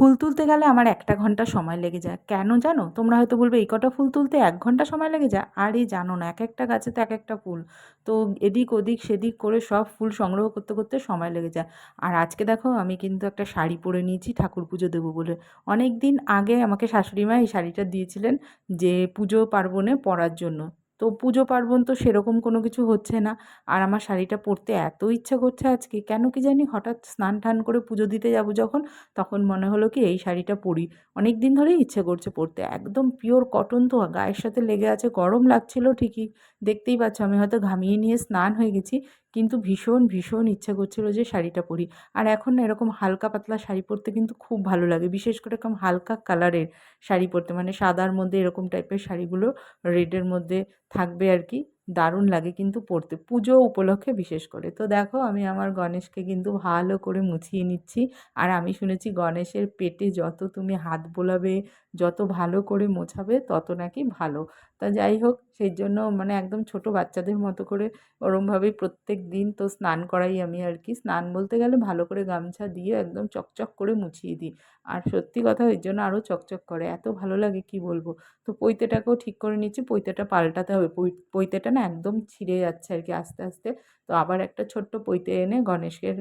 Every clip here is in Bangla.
ফুল তুলতে গেলে আমার ১টা ঘন্টা সময় লেগে যায়। কেন জানো? তোমরা হয়তো বলবে, "এই কটা ফুল তুলতে ১ ঘন্টা সময় লেগে যায়?" আরে জানো না, একেকটা গাছে তো একেকটা ফুল। তো এদিক ওদিক সেদিক করে সব ফুল সংগ্রহ করতে, করতে সময় লেগে যায়। আর আজকে দেখো আমি কিন্তু একটা শাড়ি পরে নিয়েছি ঠাকুর পুজো দেবো বলে। অনেকদিন আগে আমাকে শাশুড়ি মা এই শাড়িটা দিয়েছিলেন যে পুজো পার্বণে পরার জন্য। তো পুজো পার্বণ তো সেরকম কোনো কিছু হচ্ছে না। আর আমার শাড়িটা পরতে এত ইচ্ছা করছে আজকে, কেন কি জানি হঠাৎ স্নান-টান করে পুজো দিতে যাবো যখন, তখন মনে হলো কি এই শাড়িটা পরি। অনেক দিন ধরেই ইচ্ছে করছে পরতে। একদম পিওর কটন তো গায়ের সাথে লেগে আছে, গরম লাগছিল ঠিকই। দেখতেই পাচ্ছ আমি হয়তো ঘামিয়ে নিয়ে স্নান হয়ে গেছি। কিন্তু ভীষণ, ভীষণ ইচ্ছা করছিল যে শাড়িটা পরি। আর এখন না এরকম হালকা পাতলা শাড়ি পরতে কিন্তু খুব ভালো লাগে। বিশেষ করে এরকম হালকা কালারের শাড়ি পরতে, মানে সাদার মধ্যে এরকম টাইপের শাড়িগুলো রেডের মধ্যে থাকবে আর কি। দারুণ লাগে কিন্তু পরতে, পুজো উপলক্ষে বিশেষ করে। তো দেখো আমি আমার গণেশকে কিন্তু ভালো করে মুছিয়ে নিচ্ছি। আর আমি শুনেছি গণেশের পেটে যত তুমি হাত বোলাবে, যত ভালো করে মোছাবে তত নাকি ভালো। তা যাই হোক, সেই জন্য মানে একদম ছোট বাচ্চাদের মতো করে ওরমভাবেই প্রত্যেকদিন তো স্নান করাই আমি আর কি। স্নান বলতে গেলে ভালো করে গামছা দিয়ে একদম চকচক করে মুছিয়ে দিই। আর সত্যি কথা এর জন্য আরও চকচক করে। এত ভালো লাগে কি বলবো। তো পৈতেটাকেও ঠিক করে নিচ্ছি, পৈতেটা পাল্টাতে হবে। পৈতেটা না একদম ছিঁড়ে যাচ্ছে আর কি আস্তে, আস্তে। তো আবার একটা ছোট্ট পৈতে এনে গণেশের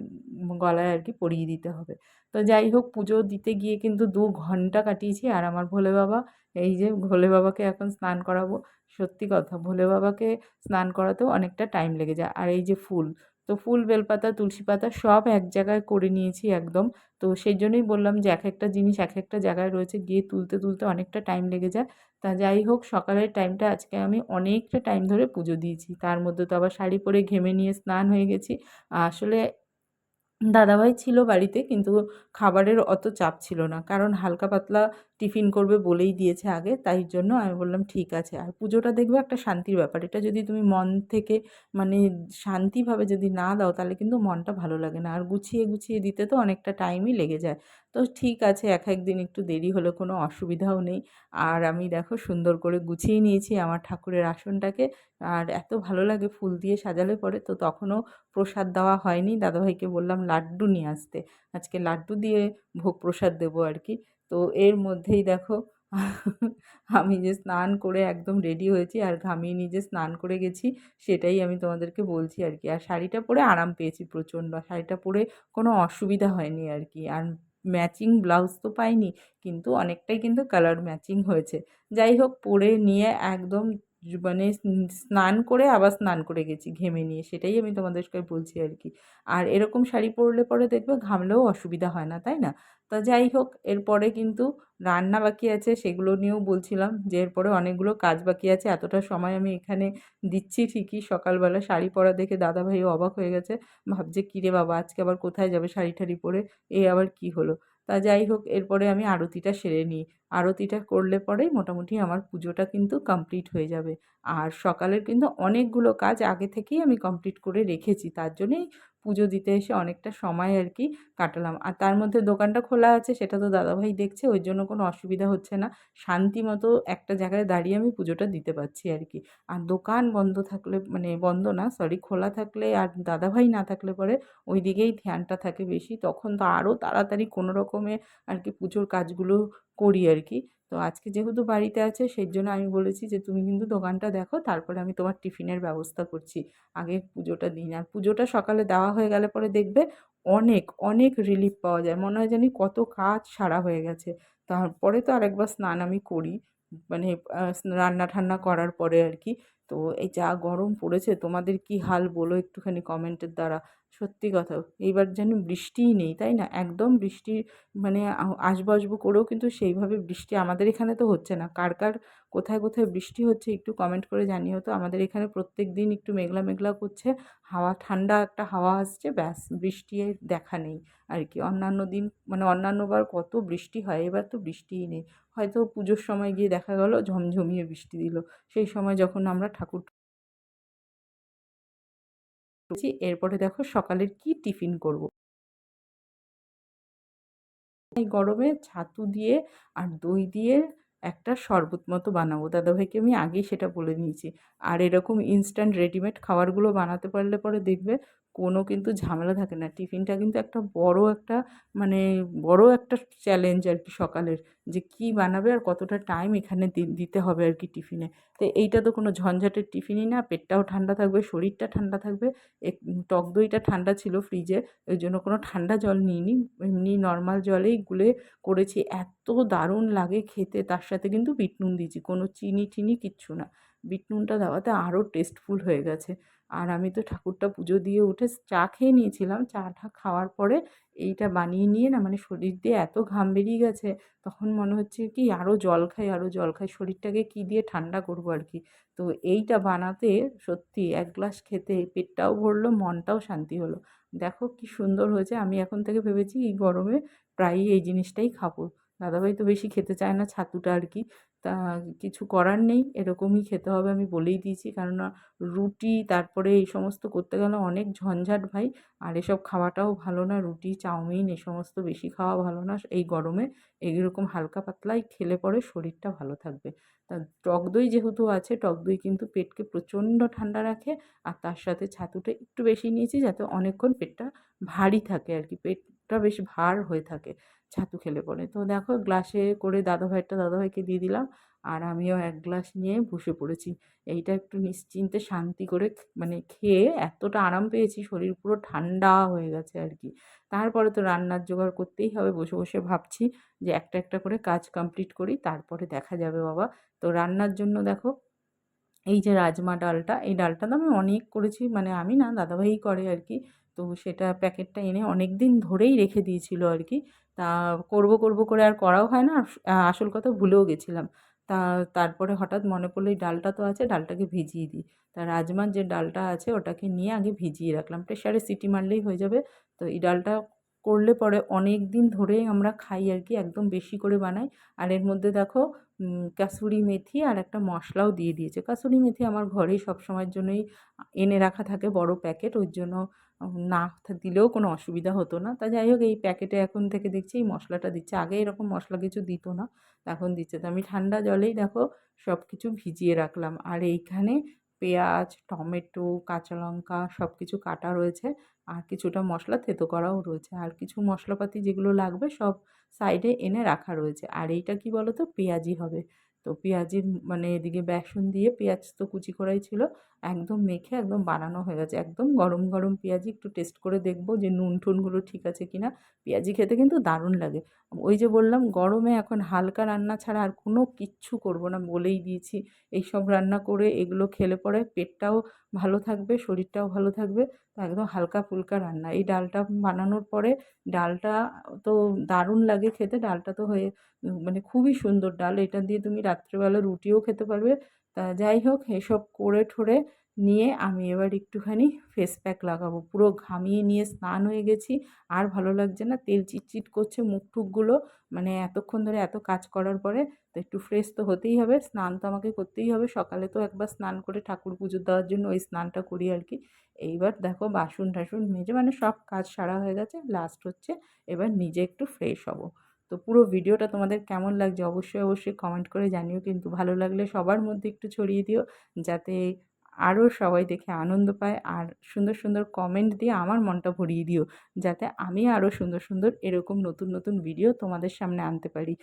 গলায় আর কি পরিয়ে দিতে হবে। তো যাই হোক, পুজো দিতে গিয়ে কিন্তু ২ ঘন্টা কাটিয়েছি। আর আমার ভোলে বাবা, এই যে ভোলে বাবাকে এখন স্নান করাবো। সত্যি কথা, ভোলে বাবাকে স্নান করাতেও অনেকটা টাইম লেগে যায়। আর এই যে ফুল, তো ফুল, বেলপাতা, তুলসী পাতা সব এক জায়গায় করে নিয়েছি একদম। তো সেই জন্যই বললাম যে একেকটা জিনিস একেকটা জায়গায় রয়েছে, গিয়ে তুলতে, তুলতে অনেকটা টাইম লেগে যায়। তা যাই হোক, সকালের টাইমটা আজকে আমি অনেকটা টাইম ধরে পুজো দিয়েছি। তার মধ্যে তো আবার শাড়ি পরে ঘেমে নিয়ে স্নান হয়ে গেছি। আসলে দাদাভাই ছিল বাড়িতে, কিন্তু খাবারের অত চাপ ছিল না। কারণ হালকা পাতলা টিফিন করবে বলেই দিয়েছে আগে। তাই জন্য আমি বললাম ঠিক আছে। আর পুজোটা দেখবে একটা শান্তির ব্যাপার। এটা যদি তুমি মন থেকে মানে শান্তিভাবে যদি না দাও তাহলে কিন্তু মনটা ভালো লাগে না। আর গুছিয়ে, গুছিয়ে দিতে তো অনেকটা টাইমই লেগে যায়। তো ঠিক আছে, এক দিন একটু দেরি হলে কোনো অসুবিধাও নেই। আর আমি দেখো সুন্দর করে গুছিয়ে নিয়েছি আমার ঠাকুরের আসনটাকে। আর এত ভালো লাগে ফুল দিয়ে সাজালে পরে। তো তখনও প্রসাদ দেওয়া হয়নি। দাদাভাইকে বললাম লাড্ডু নিয়ে আসতে। আজকে লাড্ডু দিয়ে ভোগ প্রসাদ দেবো আর কি। তো এর মধ্যেই দেখো আমি যে স্নান করে একদম রেডি হয়েছি আর ঘামিয়ে নিজে স্নান করে গেছি, সেটাই আমি তোমাদেরকে বলছি আর কি। আর শাড়িটা পরে আরাম পেয়েছি প্রচণ্ড। শাড়িটা পরে কোনো অসুবিধা হয়নি আর কি। আর ম্যাচিং ব্লাউজ তো পাইনি, কিন্তু অনেকটাই কিন্তু কালার ম্যাচিং হয়েছে। যাই হোক, পরে নিয়ে একদম মানে স্নান করে আবার স্নান করে গেছি ঘেমে নিয়ে, সেটাই আমি তোমাদেরকে বলছি আর কি। আর এরকম শাড়ি পরলে পরে দেখবে ঘামলেও অসুবিধা হয় না, তাই না? তা যাই হোক, এরপরে কিন্তু রান্না বাকি আছে, সেগুলো নিয়েও বলছিলাম যে এরপরে অনেকগুলো কাজ বাকি আছে। এতটা সময় আমি এখানে দিচ্ছি ঠিকই, সকালবেলা শাড়ি পরা দেখে দাদাভাইও অবাক হয়ে গেছে। ভাবছে কী রে বাবা, আজকে আবার কোথায় যাবে শাড়ি ঠাড়ি পরে, এ আবার কী হলো। তা যাই হোক, এরপরে আমি আরতিটা সেরে নিই। আরতিটা করলে পরেই মোটামুটি আমার পুজোটা কিন্তু কমপ্লিট হয়ে যাবে। আর সকালের কিন্তু অনেকগুলো কাজ আগে থেকেই আমি কমপ্লিট করে রেখেছি। তার জন্যেই পুজো দিতে এসে অনেকটা সময় আর কি কাটালাম। আর তার মধ্যে দোকানটা খোলা আছে, সেটা তো দাদাভাই দেখছে, ওই জন্য কোনো অসুবিধা হচ্ছে না। শান্তিমতো একটা জায়গায় দাঁড়িয়ে আমি পুজোটা দিতে পারছি আর কি। আর দোকান বন্ধ থাকলে, মানে বন্ধ না সরি, খোলা থাকলে আর দাদাভাই না থাকলে পরে ওই দিকেই ধ্যানটা থাকে বেশি। তখন তো আরও তাড়াতাড়ি কোনো রকমে আর কি পুজোর কাজগুলো করি আর কি। তো আজকে যেহেতু বাড়িতে আছে সেই জন্য আমি বলেছি যে তুমি কিন্তু দোকানটা দেখো, তারপরে আমি তোমার টিফিনের ব্যবস্থা করছি। আগে পুজোটা দিন। আর পুজোটা সকালে দেওয়া হয়ে গেলে পরে দেখবে অনেক, অনেক রিলিফ পাওয়া যায়। মনে হয় জানি কত কাজ সারা হয়ে গেছে। তারপরে তো আরেকবার স্নান আমি করি। মানে রান্না-ঠান্না করার পরে আর কি। তো এই যা গরম পড়েছে, তোমাদের কি হাল বলো একটুখানি কমেন্টের দ্বারা। সত্যি কথা, এইবার যেন বৃষ্টিই নেই, তাই না? একদম বৃষ্টি মানে আসবো, আসবো করেও কিন্তু সেইভাবে বৃষ্টি আমাদের এখানে তো হচ্ছে না। কার, কার কোথায়, কোথায় বৃষ্টি হচ্ছে একটু কমেন্ট করে জানিও তো। আমাদের এখানে প্রত্যেকদিন একটু মেঘলা, মেঘলা করছে। হাওয়া, ঠান্ডা একটা হাওয়া আসছে, ব্যাস বৃষ্টি এর দেখা নেই আর কি। অন্যান্য দিন মানে অন্যান্যবার কত বৃষ্টি হয়, এবার তো বৃষ্টিই নেই। হয়তো পুজোর সময় গিয়ে দেখা গেল ঝমঝমিয়ে বৃষ্টি দিল। সেই সময় যখন আমরা ঠাকুর এরপরে দেখো সকালের কি টিফিন করব। এই গরমে ছাতু দিয়ে আর দই দিয়ে একটা শরবত মতো বানাবো। দাদাভাইকে আমি আগেই সেটা বলে দিয়েছি। আর এরকম ইনস্ট্যান্ট রেডিমেড খাবারগুলো বানাতে পারলে পরে দেখবে কোনো কিন্তু ঝামেলা থাকে না। টিফিনটা কিন্তু একটা বড় একটা মানে বড় একটা চ্যালেঞ্জ আর কি সকালের। যে কী বানাবে আর কতটা টাইম এখানে দিতে হবে আর কি টিফিনে। তো এইটা তো কোনো ঝঞ্ঝাটের টিফিনই না, পেটটাও ঠান্ডা থাকবে, শরীরটা ঠান্ডা থাকবে। টক দইটা ঠান্ডা ছিল ফ্রিজে, ওই জন্য কোনো ঠান্ডা জল নিইনি। এমনি নর্মাল জলেই গুলে করেছি। এত দারুণ লাগে খেতে, তার সাথে কিন্তু বিট নুন দিয়েছি, কোনো চিনি-টিনি কিচ্ছু না। বিট নুনটা দেওয়াতে আরও টেস্টফুল হয়ে গেছে। আর আমি তো ঠাকুরটা পুজো দিয়ে উঠে চা খেয়ে নিয়েছিলাম। চাটা খাওয়ার পরে এইটা বানিয়ে নিয়ে না মানে শরীর দিয়ে এত ঘাম বেরিয়ে গেছে, তখন মনে হচ্ছে কি আরও জল খাই, আরও জল খাই। শরীরটাকে কী দিয়ে ঠান্ডা করবো আর কি। তো এইটা বানাতে সত্যি ১ গ্লাস খেতে পেটটাও ভরলো, মনটাও শান্তি হলো। দেখো কি সুন্দর হয়েছে। আমি এখন থেকে ভেবেছি এই গরমে প্রায়ই এই জিনিসটাই খাবো। দাদাভাই তো বেশি খেতে চায় না ছাতুটা আর কি। তা কিছু করার নেই, এরকমই খেতে হবে আমি বলেই দিয়েছি। কেননা রুটি তারপরে এই সমস্ত করতে গেলে অনেক ঝঞ্ঝাট ভাই। আর এসব খাওয়াটাও ভালো না, রুটি, চাউমিন এ সমস্ত বেশি খাওয়া ভালো না এই গরমে। এইরকম হালকা পাতলাই খেলে পরে শরীরটা ভালো থাকবে। তা টক দই যেহেতু আছে, টক দই কিন্তু পেটকে প্রচণ্ড ঠান্ডা রাখে। আর তার সাথে ছাতুটা একটু বেশি নিয়েছি যাতে অনেকক্ষণ পেটটা ভারী থাকে আর কি, পেটটা বেশ ভার হয়ে থাকে ছাতু খেলে পরে। তো দেখো গ্লাসে করে দাদাভাইকে দিয়ে দিলাম। আর আমিও ১ গ্লাস নিয়ে বসে পড়েছি। এইটা একটু নিশ্চিন্তে শান্তি করে মানে খেয়ে এতটা আরাম পেয়েছি, শরীর পুরো ঠান্ডা হয়ে গেছে আর কি। তারপরে তো রান্নার জোগাড় করতেই হবে। বসে, বসে ভাবছি যে একটা, একটা করে কাজ কমপ্লিট করি, তারপরে দেখা যাবে বাবা। তো রান্নার জন্য দেখো এই যে রাজমা ডালটা, এই ডালটা তো আমি অনেক করেছি, মানে আমি না দাদাভাইই করে আর কি। তো সেটা প্যাকেটটা এনে অনেকদিন ধরেই রেখে দিয়েছিল আর কি। তা করব করে আর করাও হয় না। আসল কথা ভুলেও গেছিলাম। তা তারপরে হঠাৎ মনে পড়লো এই ডালটা তো আছে, ডালটাকে ভিজিয়ে দিই। তা রাজমার যে ডালটা আছে ওটাকে নিয়ে আগে ভিজিয়ে রাখলাম। প্রেসারে সিটি মারলেই হয়ে যাবে। তো এই ডালটা করলে পরে অনেকদিন ধরেই আমরা খাই আর কি, একদম বেশি করে বানাই। আর এর মধ্যে দেখো কাসুরি মেথি আর একটা মশলাও দিয়ে দিয়েছে। কাসুরি মেথি আমার ঘরেই সবসময়ের জন্যই এনে রাখা থাকে বড় প্যাকেট, ওই জন্য না দিলেও কোনো অসুবিধা হতো না। তা যাই হোক এই প্যাকেটে এখন থেকে দেখছি এই মশলাটা দিচ্ছে। আগে এরকম মশলা কিছু দিত না, এখন দিচ্ছে। তো আমি ঠান্ডা জলেই দেখো সব কিছু ভিজিয়ে রাখলাম। আর এইখানে পেঁয়াজ, টমেটো, কাঁচা লঙ্কা সব কিছু কাটা রয়েছে। আর কিছুটা মশলা থেঁতো করাও রয়েছে। আর কিছু মশলাপাতি যেগুলো লাগবে সব সাইডে এনে রাখা রয়েছে। আর এইটা কি বলো তো পেঁয়াজি হবে। তো পেঁয়াজির মানে এদিকে বেসন দিয়ে পেঁয়াজ তো কুচি করাই ছিল, একদম মেখে একদম বানানো হয়ে গেছে। একদম গরম, গরম পেঁয়াজি একটু টেস্ট করে দেখবো যে নুন টুনগুলো ঠিক আছে কিনা। পেঁয়াজি খেতে কিন্তু দারুণ লাগে। ওই যে বললাম গরমে এখন হালকা রান্না ছাড়া আর কোনো কিচ্ছু করব না বলেই দিয়েছি। এইসব রান্না করে এগুলো খেলে পরে পেটটাও ভালো থাকবে, শরীরটাও ভালো থাকবে। তো একদম হালকা ফুলকা রান্না। এই ডালটা বানানোর পরে ডালটা তো দারুণ লাগে খেতে। ডালটা তো হয়ে মানে খুবই সুন্দর ডাল। এটা দিয়ে তুমি রাত্রেবেলা রুটিও খেতে পারবে। তা যাই হোক এসব করে ঠোরে নিয়ে আমি এবার একটুখানি ফেস প্যাক লাগাবো। পুরো ঘামিয়ে নিয়ে স্নান হয়ে গেছি। আর ভালো লাগছে না। তেল চিটচিট করছে মুখ টুখগুলো। মানে এতক্ষণ ধরে এত কাজ করার পরে তো একটু ফ্রেশ তো হতেই হবে। স্নান তো আমাকে করতেই হবে। সকালে তো একবার স্নান করে ঠাকুর পুজো দেওয়ার জন্য ওই স্নানটা করি আর কি। এইবার দেখো বাসন-টাসন মেজে মানে সব কাজ সারা হয়ে গেছে। লাস্ট হচ্ছে এবার নিজে একটু ফ্রেশ হবো। তো পুরো ভিডিওটা তোমাদের কেমন লাগছে অবশ্যই, অবশ্যই কমেন্ট করে জানিও কিন্তু। ভালো লাগলে সবার মধ্যে একটু ছড়িয়ে দিও যাতে আরও সবাই দেখে আনন্দ পায়। আর সুন্দর, সুন্দর কমেন্ট দিয়ে আমার মনটা ভরিয়ে দিও যাতে আমি আরও সুন্দর, সুন্দর এরকম নতুন, নতুন ভিডিও তোমাদের সামনে আনতে পারি।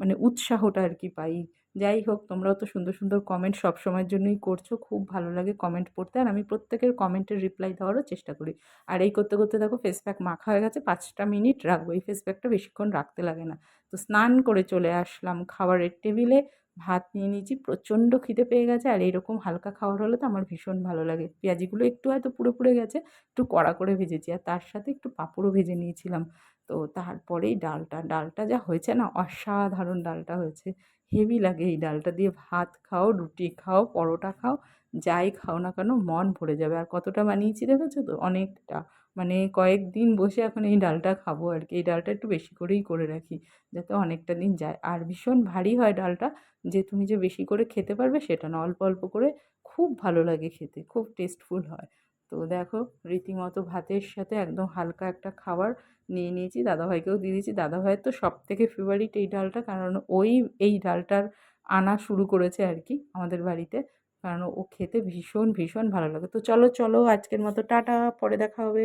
মানে উৎসাহটা আর কি পাই। যাই হোক তোমরাও তো সুন্দর, সুন্দর কমেন্ট সবসময়ের জন্যই করছো। খুব ভালো লাগে কমেন্ট পড়তে। আর আমি প্রত্যেকের কমেন্টের রিপ্লাই দেওয়ারও চেষ্টা করি। আর এই করতে, করতে দেখো ফেস প্যাক মাখা হয়ে গেছে। ৫টা মিনিট রাখবো। এই ফেস প্যাকটা বেশিক্ষণ রাখতে লাগে না। তো স্নান করে চলে আসলাম খাবারের টেবিলে। ভাত নিয়ে নিয়েছি। প্রচণ্ড খিদে পেয়ে গেছে। আর এইরকম হালকা খাবার হলে তো আমার ভীষণ ভালো লাগে। পেঁয়াজিগুলো একটু হয়তো পুড়ে, পুড়ে গেছে। একটু কড়া করে ভেজেছি। আর তার সাথে একটু পাঁপড়ও ভেজে নিয়েছিলাম। তো তারপরেই ডালটা যা হয়েছে না অসাধারণ ডালটা হয়েছে। হেভি লাগে এই ডালটা দিয়ে ভাত খাও, রুটি খাও, পরোটা খাও, যাই খাও না কেন মন ভরে যাবে। আর কতটা বানিয়েছি দেখেছো তো? অনেকটা। মানে কয়েকদিন বসে এখন এই ডালটা খাবো আর কি। এই ডালটা একটু বেশি করেই করে রাখি যাতে অনেকটা দিন যায়। আর ভীষণ ভারী হয় ডালটা, যে তুমি যে বেশি করে খেতে পারবে সেটা না। অল্প, অল্প করে খুব ভালো লাগে খেতে। খুব টেস্টফুল হয়। তো দেখো রীতিমতো ভাতের সাথে একদম হালকা একটা খাবার নিয়ে নিয়েছি। দাদাভাইকেও দিয়ে দিয়েছি। দাদাভাইয়ের তো সবথেকে ফেভারিট এই ডালটা। কারণ ওই এই ডালটার আনা শুরু করেছে আর কি আমাদের বাড়িতে। কারণ ও খেতে ভীষণ ভীষণ ভালো লাগে। তো চলো চলো আজকের মতো টাটা, পরে দেখা হবে।